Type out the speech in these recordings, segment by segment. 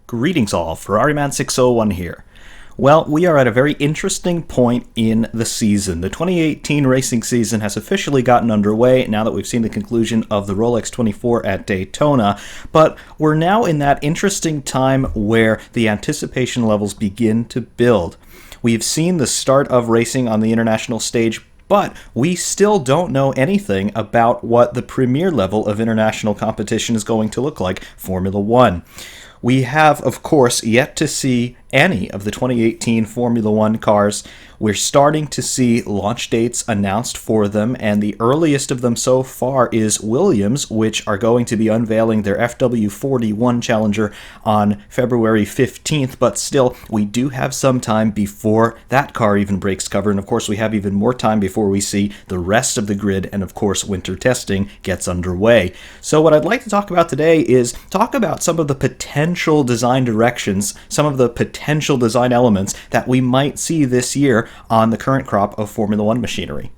Greetings all, FerrariMan601 here. Well, we are at a very interesting point in the season. The 2018 racing season has officially gotten underway now that we've seen the conclusion of the Rolex 24 at Daytona, but we're now in that interesting time where the anticipation levels begin to build. We've seen the start of racing on the international stage, but we still don't know anything about what the premier level of international competition is going to look like, Formula One. We have, of course, yet to see any of the 2018 Formula One cars. We're starting to see launch dates announced for them, and the earliest of them so far is Williams, which are going to be unveiling their FW41 Challenger on February 15th, but still, we do have some time before that car even breaks cover, and of course we have even more time before we see the rest of the grid, and of course winter testing gets underway. So what I'd like to talk about today is talk about some of the potential design directions, some of the potential design elements that we might see this year on the current crop of Formula One machinery.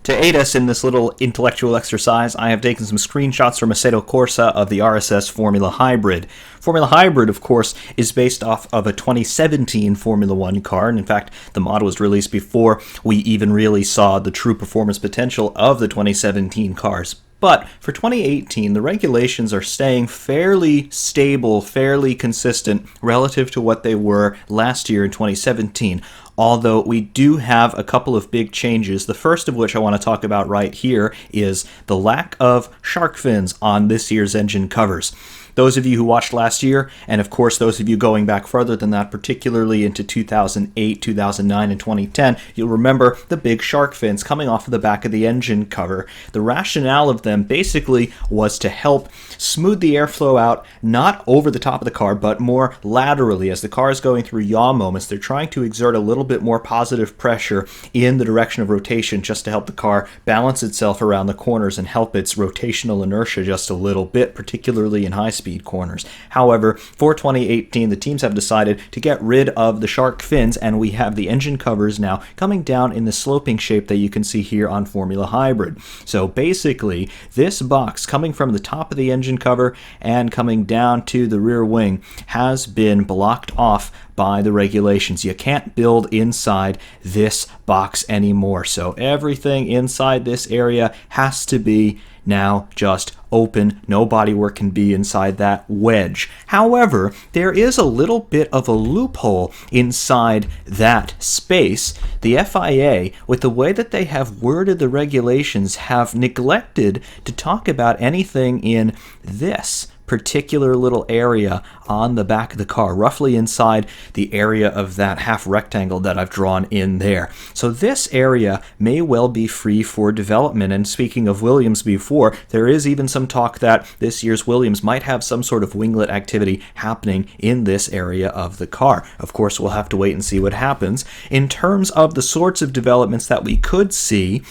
To aid us in this little intellectual exercise, I have taken some screenshots from Assetto Corsa of the RSS Formula Hybrid. Formula Hybrid, of course, is based off of a 2017 Formula One car, and in fact, the model was released before we even really saw the true performance potential of the 2017 cars. But for 2018, the regulations are staying fairly stable, fairly consistent relative to what they were last year in 2017. Although we do have a couple of big changes, the first of which I want to talk about right here is the lack of shark fins on this year's engine covers. Those of you who watched last year, and of course those of you going back further than that, particularly into 2008, 2009, and 2010, you'll remember the big shark fins coming off of the back of the engine cover. The rationale of them basically was to help smooth the airflow out, not over the top of the car, but more laterally. As the car is going through yaw moments, they're trying to exert a little bit more positive pressure in the direction of rotation just to help the car balance itself around the corners and help its rotational inertia just a little bit, particularly in high-speed corners. However, for 2018, the teams have decided to get rid of the shark fins, and we have the engine covers now coming down in the sloping shape that you can see here on Formula Hybrid. So basically, this box coming from the top of the engine cover and coming down to the rear wing has been blocked off by the regulations. You can't build inside this box anymore. So everything inside this area has to be now just open. No bodywork can be inside that wedge. However, there is a little bit of a loophole inside that space. The FIA, with the way that they have worded the regulations, have neglected to talk about anything in this particular little area on the back of the car, roughly inside the area of that half rectangle that I've drawn in there. So this area may well be free for development, and speaking of Williams before, there is even some talk that this year's Williams might have some sort of winglet activity happening in this area of the car. Of course, we'll have to wait and see what happens. In terms of the sorts of developments that we could see,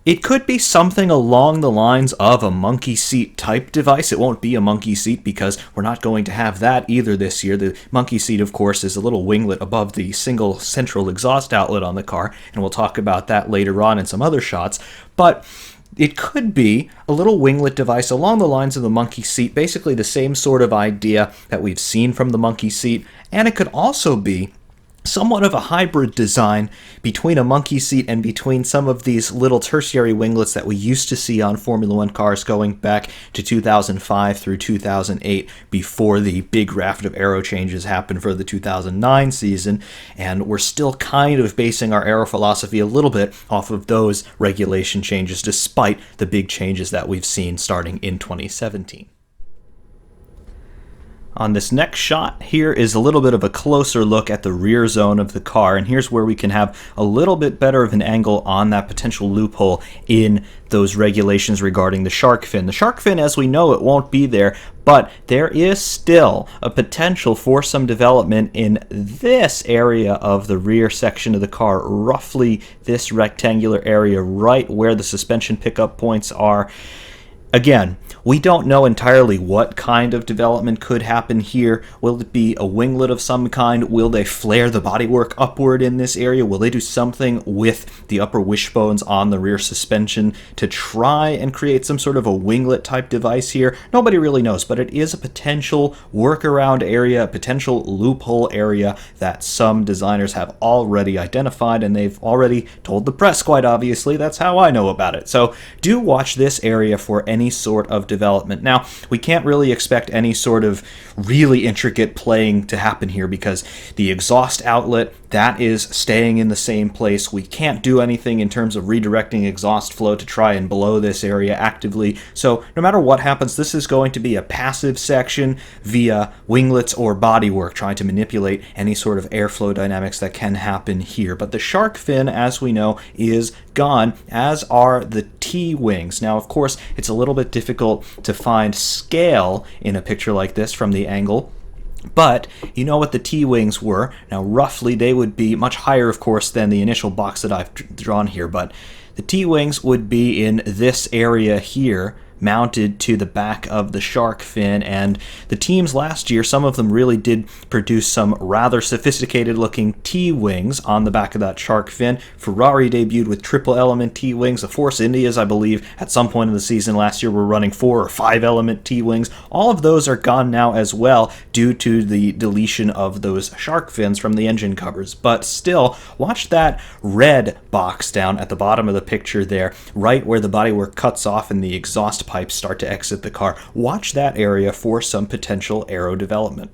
it could be something along the lines of a monkey seat type device. It won't be a monkey seat because we're not going to have that either this year. The monkey seat, of course, is a little winglet above the single central exhaust outlet on the car, and we'll talk about that later on in some other shots. But it could be a little winglet device along the lines of the monkey seat, basically the same sort of idea that we've seen from the monkey seat, and it could also be somewhat of a hybrid design between a monkey seat and between some of these little tertiary winglets that we used to see on Formula One cars going back to 2005 through 2008 before the big raft of Aero changes happened for the 2009 season, and we're still kind of basing our Aero philosophy a little bit off of those regulation changes despite the big changes that we've seen starting in 2017. On this next shot, here is a little bit of a closer look at the rear zone of the car, and here's where we can have a little bit better of an angle on that potential loophole in those regulations regarding the shark fin. The shark fin, as we know, it won't be there, but there is still a potential for some development in this area of the rear section of the car, roughly this rectangular area right where the suspension pickup points are. Again, We don't know entirely what kind of development could happen here. Will it be a winglet of some kind? Will they flare the bodywork upward in this area? Will they do something with the upper wishbones on the rear suspension to try and create some sort of a winglet type device here? Nobody really knows, but it is a potential workaround area, a potential loophole area that some designers have already identified, and they've already told the press, quite obviously. That's how I know about it. So do watch this area for any sort of development. Now, we can't really expect any sort of really intricate playing to happen here because the exhaust outlet, that is staying in the same place. We can't do anything in terms of redirecting exhaust flow to try and blow this area actively. So no matter what happens, this is going to be a passive section via winglets or bodywork, trying to manipulate any sort of airflow dynamics that can happen here. But the shark fin, as we know, is gone, as are the T-wings. Now, of course, it's a little bit difficult to find scale in a picture like this from the angle, but you know what the T-wings were. Now, roughly, they would be much higher, of course, than the initial box that I've drawn here, but the T-wings would be in this area here, mounted to the back of the shark fin. And the teams last year, some of them really did produce some rather sophisticated looking T-wings on the back of that shark fin. Ferrari debuted with triple element T-wings. The Force Indias, I believe, at some point in the season last year were running 4 or 5 element T-wings. All of those are gone now as well due to the deletion of those shark fins from the engine covers. But still, watch that red box down at the bottom of the picture there, right where the bodywork cuts off and the exhaust pipes start to exit the car. Watch that area for some potential aero development.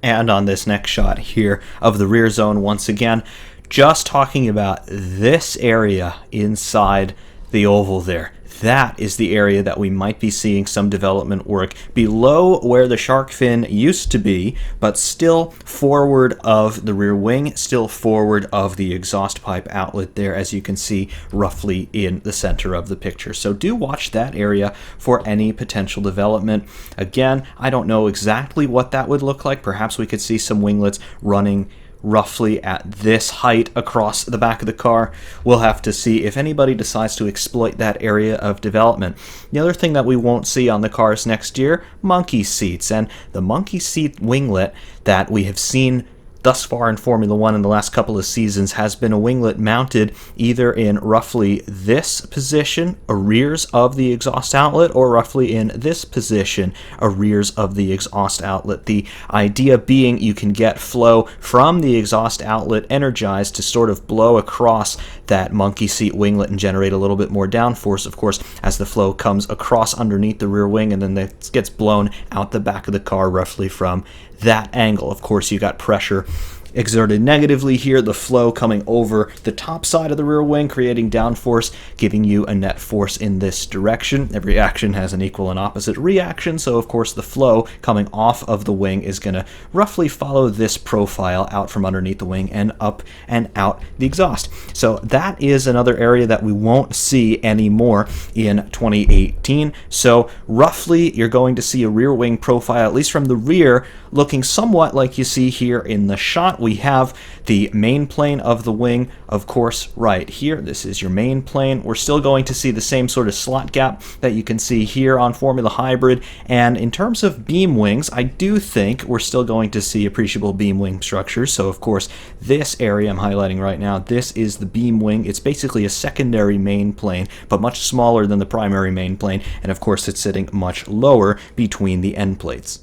And on this next shot here of the rear zone, once again, just talking about this area inside the oval there. That is the area that we might be seeing some development work below where the shark fin used to be, but still forward of the rear wing, still forward of the exhaust pipe outlet there, as you can see roughly in the center of the picture. So do watch that area for any potential development. Again, I don't know exactly what that would look like. Perhaps we could see some winglets running roughly at this height across the back of the car. We'll have to see if anybody decides to exploit that area of development. The other thing that we won't see on the cars next year, monkey seats. And the monkey seat winglet that we have seen thus far in Formula One in the last couple of seasons has been a winglet mounted either in roughly this position, rears of the exhaust outlet, or roughly in this position, rears of the exhaust outlet. The idea being you can get flow from the exhaust outlet energized to sort of blow across that monkey seat winglet and generate a little bit more downforce, of course, as the flow comes across underneath the rear wing and then that gets blown out the back of the car roughly from that angle. Of course, you got pressure exerted negatively here, the flow coming over the top side of the rear wing, creating downforce, giving you a net force in this direction. Every action has an equal and opposite reaction, so of course the flow coming off of the wing is going to roughly follow this profile out from underneath the wing and up and out the exhaust. So that is another area that we won't see anymore in 2018. So roughly you're going to see a rear wing profile, at least from the rear, looking somewhat like you see here in the shot. We have the main plane of the wing, of course, right here. This is your main plane. We're still going to see the same sort of slot gap that you can see here on Formula Hybrid. And in terms of beam wings, I do think we're still going to see appreciable beam wing structures. So, of course, this area I'm highlighting right now, this is the beam wing. It's basically a secondary main plane, but much smaller than the primary main plane. And, of course, it's sitting much lower between the end plates.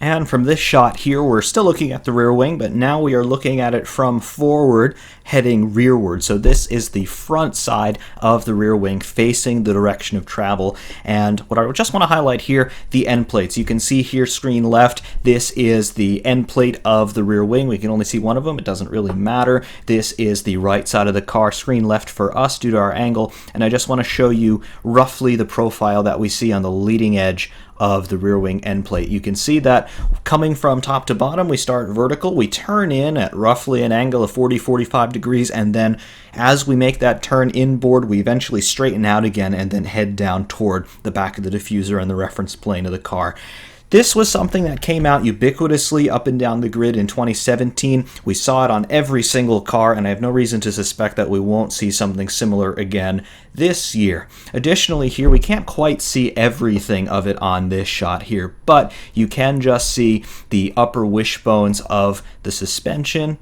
And from this shot here, we're still looking at the rear wing, but now we are looking at it from forward, heading rearward. So this is the front side of the rear wing facing the direction of travel. And what I just want to highlight here, the end plates. You can see here, screen left, this is the end plate of the rear wing. We can only see one of them. It doesn't really matter. This is the right side of the car, screen left for us due to our angle. And I just want to show you roughly the profile that we see on the leading edge of the rear wing end plate. You can see that coming from top to bottom, we start vertical, we turn in at roughly an angle of 40-45 degrees, and then as we make that turn inboard, we eventually straighten out again and then head down toward the back of the diffuser and the reference plane of the car. This was something that came out ubiquitously up and down the grid in 2017. We saw it on every single car, and I have no reason to suspect that we won't see something similar again this year. Additionally, here we can't quite see everything of it on this shot here, but you can just see the upper wishbones of the suspension.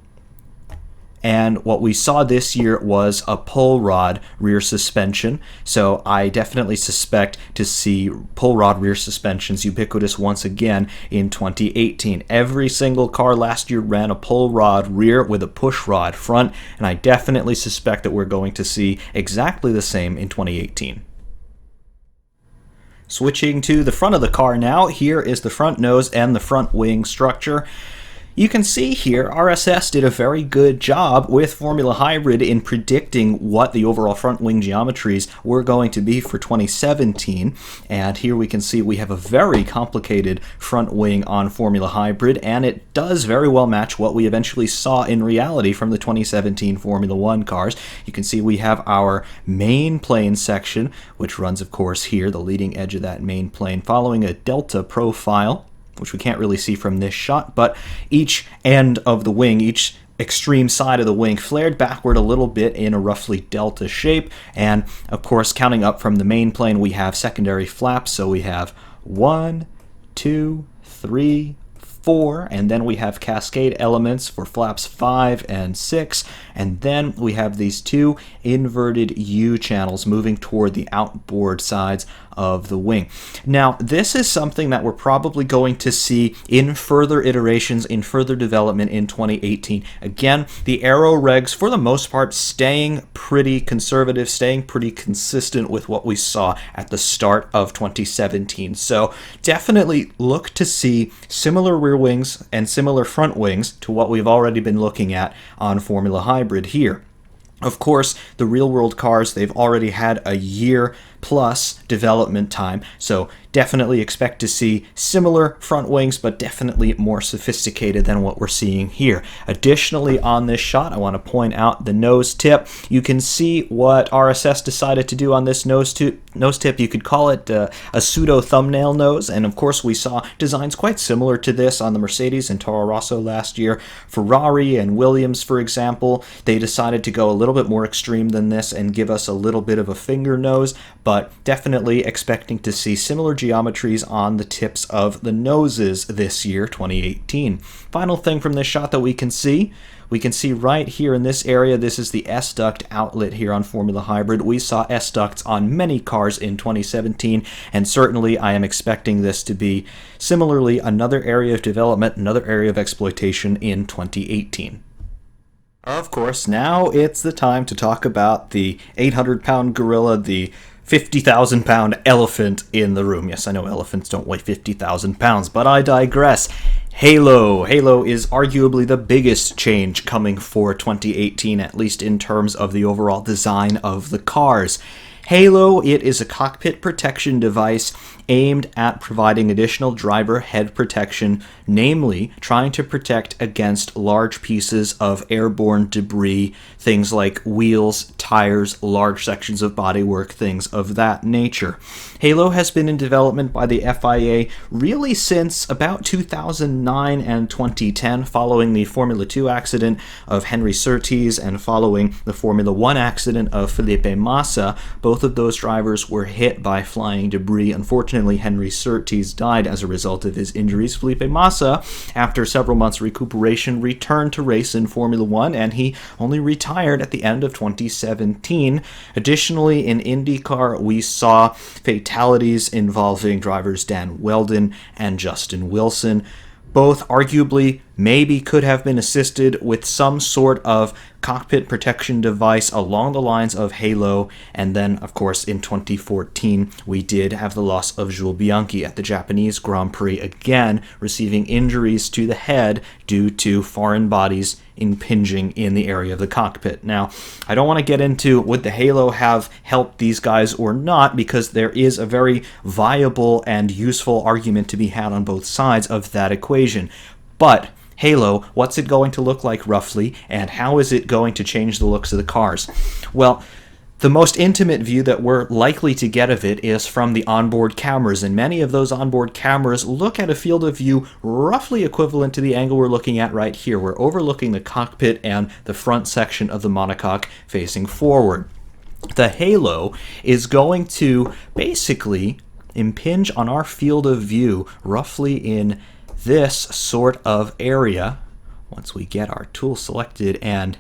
And what we saw this year was a pull rod rear suspension. So I definitely suspect to see pull rod rear suspensions ubiquitous once again in 2018. Every single car last year ran a pull rod rear with a push rod front, and I definitely suspect that we're going to see exactly the same in 2018. Switching to the front of the car now, here is the front nose and the front wing structure. You can see here RSS did a very good job with Formula Hybrid in predicting what the overall front wing geometries were going to be for 2017. And here we can see we have a very complicated front wing on Formula Hybrid, and it does very well match what we eventually saw in reality from the 2017 Formula 1 cars. You can see we have our main plane section, which runs, of course, here, the leading edge of that main plane, following a delta profile, which we can't really see from this shot, but each end of the wing, each extreme side of the wing flared backward a little bit in a roughly delta shape. And of course, counting up from the main plane, we have secondary flaps. So we have 1, 2, 3, 4, and then we have cascade elements for flaps 5 and 6, and then we have these two inverted U channels moving toward the outboard sides of the wing. Now, this is something that we're probably going to see in further iterations, in further development in 2018. Again, the Aero regs, for the most part, staying pretty conservative, staying pretty consistent with what we saw at the start of 2017. So definitely look to see similar rear wings and similar front wings to what we've already been looking at on Formula Hybrid here. Of course, the real-world cars, they've already had a year plus development time, so definitely expect to see similar front wings, but definitely more sophisticated than what we're seeing here. Additionally, on this shot, I want to point out the nose tip. You can see what RSS decided to do on this nose tip. You could call it a pseudo thumbnail nose, and of course we saw designs quite similar to this on the Mercedes and Toro Rosso last year. Ferrari and Williams, for example, they decided to go a little bit more extreme than this and give us a little bit of a finger nose, but definitely expecting to see similar geometries on the tips of the noses this year, 2018. Final thing from this shot that we can see right here in this area, this is the S-duct outlet here on Formula Hybrid. We saw S-ducts on many cars in 2017, and certainly I am expecting this to be similarly another area of development, another area of exploitation in 2018. Of course, now it's the time to talk about the 800-pound gorilla, the 50,000-pound elephant in the room. Yes, I know elephants don't weigh 50,000 pounds, but I digress. Halo. Halo is arguably the biggest change coming for 2018, at least in terms of the overall design of the cars. Halo, it is a cockpit protection device aimed at providing additional driver head protection, namely trying to protect against large pieces of airborne debris, things like wheels, tires, large sections of bodywork, things of that nature. Halo has been in development by the FIA really since about 2009 and 2010, following the Formula 2 accident of Henry Surtees and following the Formula 1 accident of Felipe Massa. Both of those drivers were hit by flying debris. Unfortunately, Henry Surtees died as a result of his injuries. Felipe Massa, after several months' recuperation, returned to race in Formula 1, and he only retired at the end of 2017. Additionally, in IndyCar, we saw fatalities involving drivers Dan Wheldon and Justin Wilson. Both arguably maybe could have been assisted with some sort of cockpit protection device along the lines of Halo. And then, of course, in 2014, we did have the loss of Jules Bianchi at the Japanese Grand Prix, again receiving injuries to the head due to foreign bodies impinging in the area of the cockpit. Now, I don't want to get into would the Halo have helped these guys or not, because there is a very viable and useful argument to be had on both sides of that equation. But Halo, what's it going to look like roughly, and how is it going to change the looks of the cars? Well, The most intimate view that we're likely to get of it is from the onboard cameras, and many of those onboard cameras look at a field of view roughly equivalent to the angle we're looking at right here. We're overlooking the cockpit and the front section of the monocoque facing forward. The halo is going to basically impinge on our field of view roughly in this sort of area. Once we get our tool selected and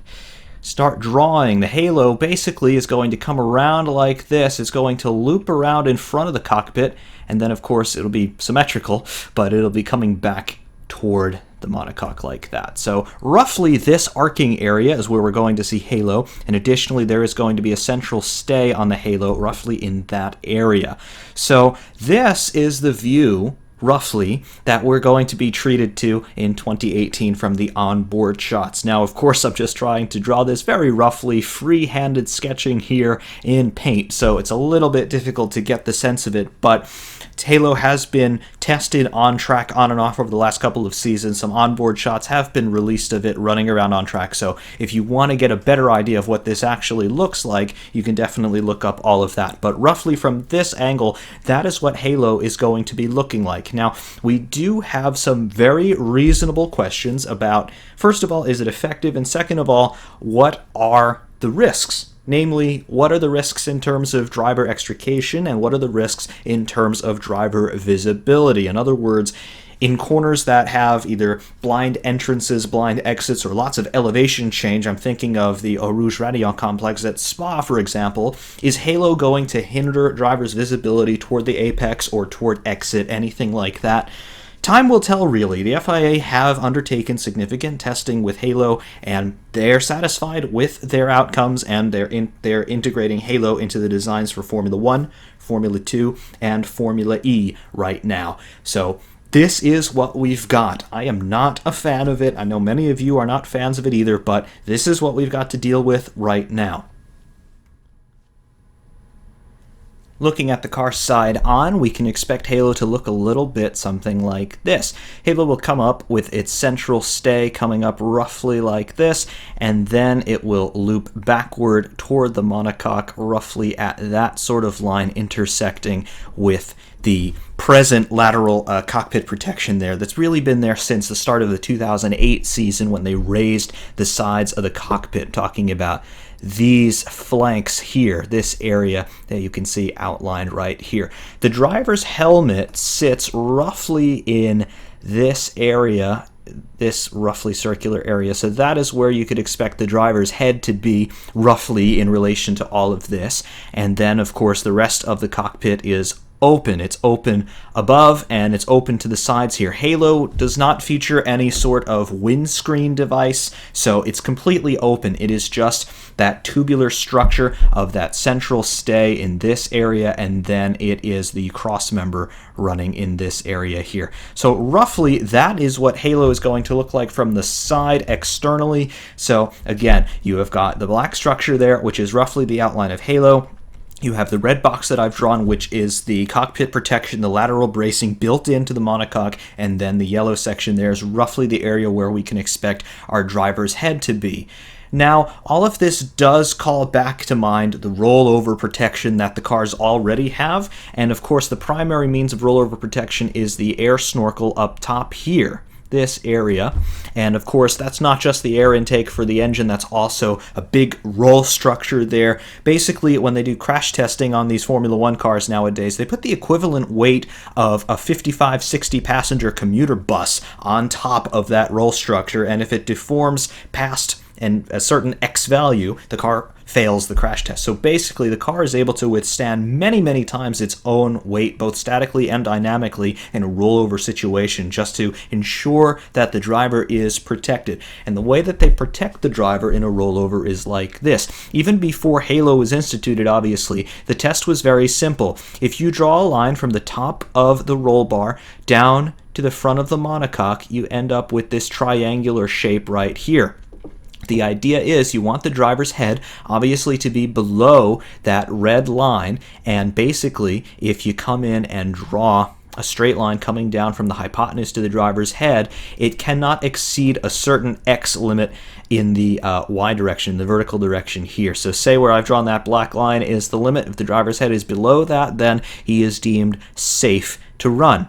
start drawing, the halo basically is going to come around like this. It's going to loop around in front of the cockpit, and then of course it'll be symmetrical, but it'll be coming back toward the monocoque like that. So roughly this arcing area is where we're going to see halo, and additionally there is going to be a central stay on the halo roughly in that area. So this is the view roughly that we're going to be treated to in 2018 from the onboard shots. Now, of course, I'm just trying to draw this very roughly, free-handed sketching here in paint, so it's a little bit difficult to get the sense of it, but Halo has been tested on track on and off over the last couple of seasons. Some onboard shots have been released of it running around on track, so if you want to get a better idea of what this actually looks like, you can definitely look up all of that. But roughly from this angle, that is what Halo is going to be looking like. Now, we do have some very reasonable questions about, first of all, is it effective? And second of all, what are the risks? Namely, what are the risks in terms of driver extrication, and what are the risks in terms of driver visibility? In other words, in corners that have either blind entrances, blind exits, or lots of elevation change, I'm thinking of the Eau Rouge Radillon complex at Spa, for example, is Halo going to hinder drivers' visibility toward the apex or toward exit, anything like that? Time will tell, really. The FIA have undertaken significant testing with Halo, and they're satisfied with their outcomes, and they're integrating Halo into the designs for Formula 1, Formula 2, and Formula E right now. So this is what we've got. I am not a fan of it. I know many of you are not fans of it either, but this is what we've got to deal with right now. Looking at the car side on, we can expect Halo to look a little bit something like this. Halo will come up with its central stay coming up roughly like this, and then it will loop backward toward the monocoque roughly at that sort of line, intersecting with the present lateral cockpit protection there that's really been there since the start of the 2008 season when they raised the sides of the cockpit, talking about these flanks here, this area that you can see outlined right here. The driver's helmet sits roughly in this area, this roughly circular area, so that is where you could expect the driver's head to be roughly in relation to all of this. And then of course the rest of the cockpit is open. It's open above and it's open to the sides here. Halo does not feature any sort of windscreen device, so it's completely open. It is just that tubular structure of that central stay in this area, and then it is the cross member running in this area here. So roughly that is what Halo is going to look like from the side externally. So again, you have got the black structure there, which is roughly the outline of Halo. You have the red box that I've drawn, which is the cockpit protection, the lateral bracing built into the monocoque, and then the yellow section there is roughly the area where we can expect our driver's head to be. Now, all of this does call back to mind the rollover protection that the cars already have, and of course the primary means of rollover protection is the air snorkel up top here, this area. And of course that's not just the air intake for the engine, that's also a big roll structure there. Basically when they do crash testing on these Formula 1 cars nowadays, they put the equivalent weight of a 55-60 passenger commuter bus on top of that roll structure, and if it deforms past and a certain X value, the car fails the crash test. So basically the car is able to withstand many times its own weight, both statically and dynamically, in a rollover situation, just to ensure that the driver is protected. And the way that they protect the driver in a rollover is like this. Even before Halo was instituted, obviously, the test was very simple. If you draw a line from the top of the roll bar down to the front of the monocoque, you end up with this triangular shape right here. The idea is you want the driver's head obviously to be below that red line, and basically if you come in and draw a straight line coming down from the hypotenuse to the driver's head, it cannot exceed a certain X limit in the Y direction, the vertical direction here. So say where I've drawn that black line is the limit. If the driver's head is below that, then he is deemed safe to run.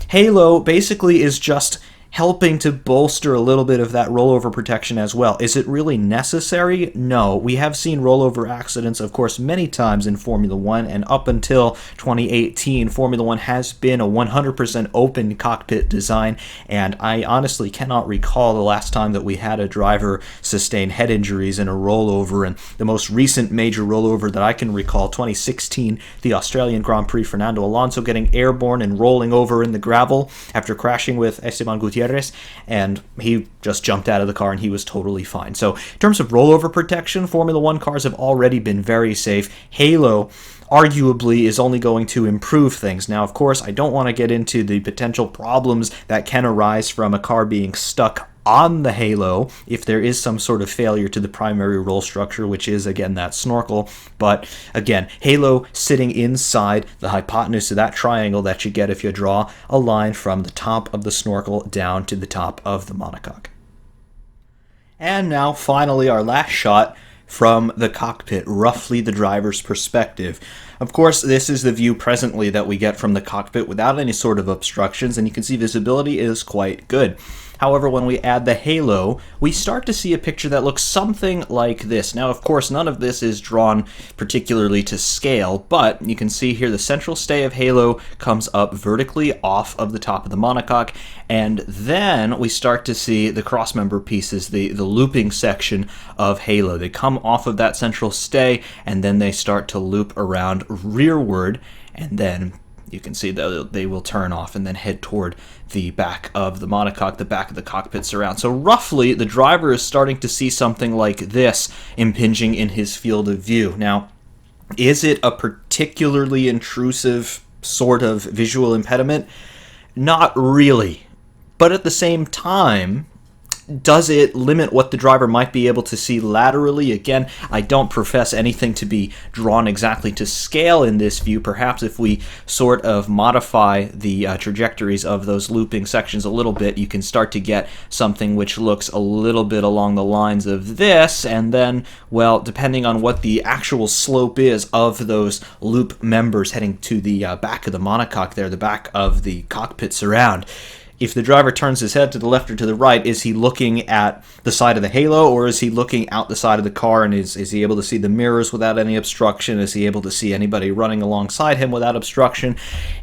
Halo basically is just helping to bolster a little bit of that rollover protection as well. Is it really necessary? No. We have seen rollover accidents, of course, many times in Formula 1, and up until 2018, Formula 1 has been a 100% open cockpit design, and I honestly cannot recall the last time that we had a driver sustain head injuries in a rollover, and the most recent major rollover that I can recall, 2016, the Australian Grand Prix, Fernando Alonso getting airborne and rolling over in the gravel after crashing with Esteban Gutierrez, and he just jumped out of the car and he was totally fine. So in terms of rollover protection, Formula 1 cars have already been very safe. Halo arguably is only going to improve things. Now, of course, I don't want to get into the potential problems that can arise from a car being stuck on the halo if there is some sort of failure to the primary roll structure, which is, again, that snorkel. But, again, halo sitting inside the hypotenuse of that triangle that you get if you draw a line from the top of the snorkel down to the top of the monocoque. And now, finally, our last shot from the cockpit, roughly the driver's perspective. Of course, this is the view presently that we get from the cockpit without any sort of obstructions, and you can see visibility is quite good. However, when we add the halo, we start to see a picture that looks something like this. Now, of course, none of this is drawn particularly to scale, but you can see here the central stay of halo comes up vertically off of the top of the monocoque, and then we start to see the crossmember pieces, the looping section of halo. They come off of that central stay, and then they start to loop around rearward, and then you can see that they will turn off and then head toward the back of the monocoque, the back of the cockpit surround. So roughly, the driver is starting to see something like this impinging in his field of view. Now, is it a particularly intrusive sort of visual impediment? Not really. But at the same time, does it limit what the driver might be able to see laterally? Again, I don't profess anything to be drawn exactly to scale in this view. Perhaps if we sort of modify the trajectories of those looping sections a little bit, you can start to get something which looks a little bit along the lines of this, and then, well, depending on what the actual slope is of those loop members heading to the back of the monocoque there, the back of the cockpit surround, if the driver turns his head to the left or to the right, is he looking at the side of the halo, or is he looking out the side of the car, and is he able to see the mirrors without any obstruction? Is he able to see anybody running alongside him without obstruction?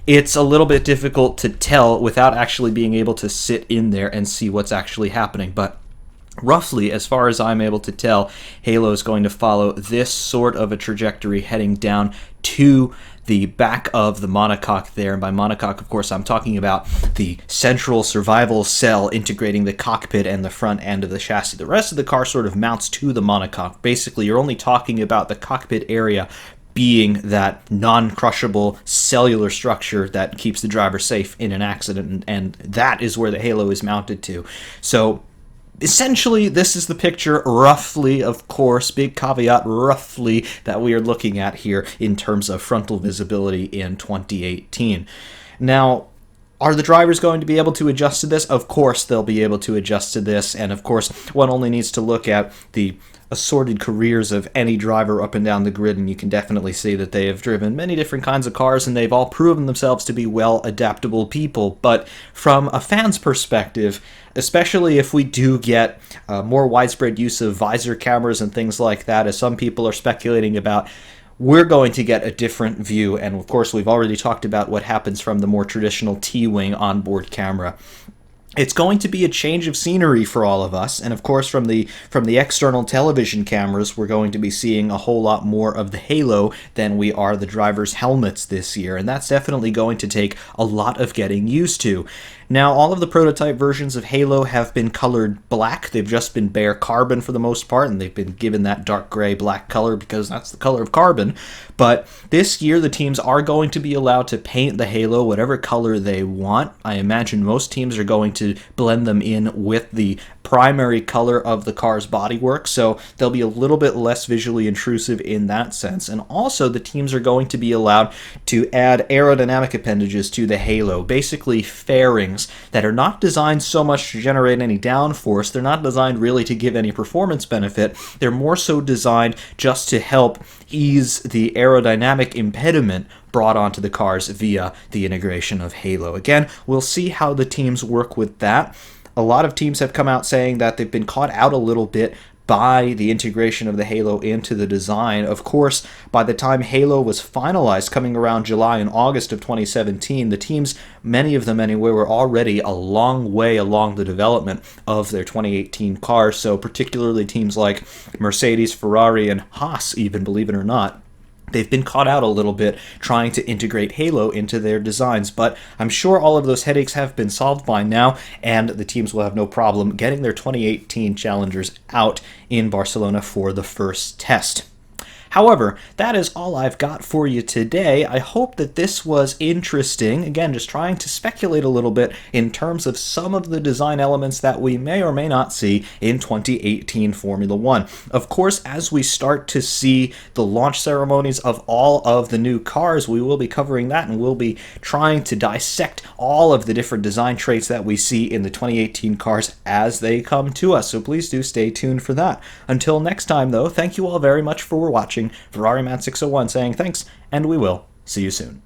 It's a little bit difficult to tell without actually being able to sit in there and see what's actually happening, but roughly, as far as I'm able to tell, halo is going to follow this sort of a trajectory heading down to the back of the monocoque there. And by monocoque, of course, I'm talking about the central survival cell integrating the cockpit and the front end of the chassis. The rest of the car sort of mounts to the monocoque. Basically, you're only talking about the cockpit area being that non-crushable cellular structure that keeps the driver safe in an accident, and that is where the halo is mounted to. So essentially, this is the picture, roughly, of course, big caveat, roughly, that we are looking at here in terms of frontal visibility in 2018. Now, are the drivers going to be able to adjust to this? Of course they'll be able to adjust to this, and of course one only needs to look at the assorted careers of any driver up and down the grid, and you can definitely see that they have driven many different kinds of cars, and they've all proven themselves to be well adaptable people. But from a fan's perspective, especially if we do get more widespread use of visor cameras and things like that, as some people are speculating about, we're going to get a different view. And of course, we've already talked about what happens from the more traditional T-wing onboard camera. It's going to be a change of scenery for all of us, and of course from the external television cameras, we're going to be seeing a whole lot more of the halo than we are the drivers' helmets this year, and that's definitely going to take a lot of getting used to. Now, all of the prototype versions of Halo have been colored black. They've just been bare carbon for the most part, and they've been given that dark gray black color because that's the color of carbon. But this year, the teams are going to be allowed to paint the Halo whatever color they want. I imagine most teams are going to blend them in with the primary color of the car's bodywork, so they'll be a little bit less visually intrusive in that sense. And also, the teams are going to be allowed to add aerodynamic appendages to the Halo, basically fairings that are not designed so much to generate any downforce. They're not designed really to give any performance benefit. They're more so designed just to help ease the aerodynamic impediment brought onto the cars via the integration of Halo. Again, we'll see how the teams work with that. A lot of teams have come out saying that they've been caught out a little bit by the integration of the Halo into the design. Of course, by the time Halo was finalized, coming around July and August of 2017, the teams, many of them anyway, were already a long way along the development of their 2018 cars, so particularly teams like Mercedes, Ferrari, and Haas, even, believe it or not. They've been caught out a little bit trying to integrate Halo into their designs, but I'm sure all of those headaches have been solved by now, and the teams will have no problem getting their 2018 challengers out in Barcelona for the first test. However, that is all I've got for you today. I hope that this was interesting. Again, just trying to speculate a little bit in terms of some of the design elements that we may or may not see in 2018 Formula One. Of course, as we start to see the launch ceremonies of all of the new cars, we will be covering that, and we'll be trying to dissect all of the different design traits that we see in the 2018 cars as they come to us. So please do stay tuned for that. Until next time, though, thank you all very much for watching. Ferrari Man 601 saying thanks, and we will see you soon.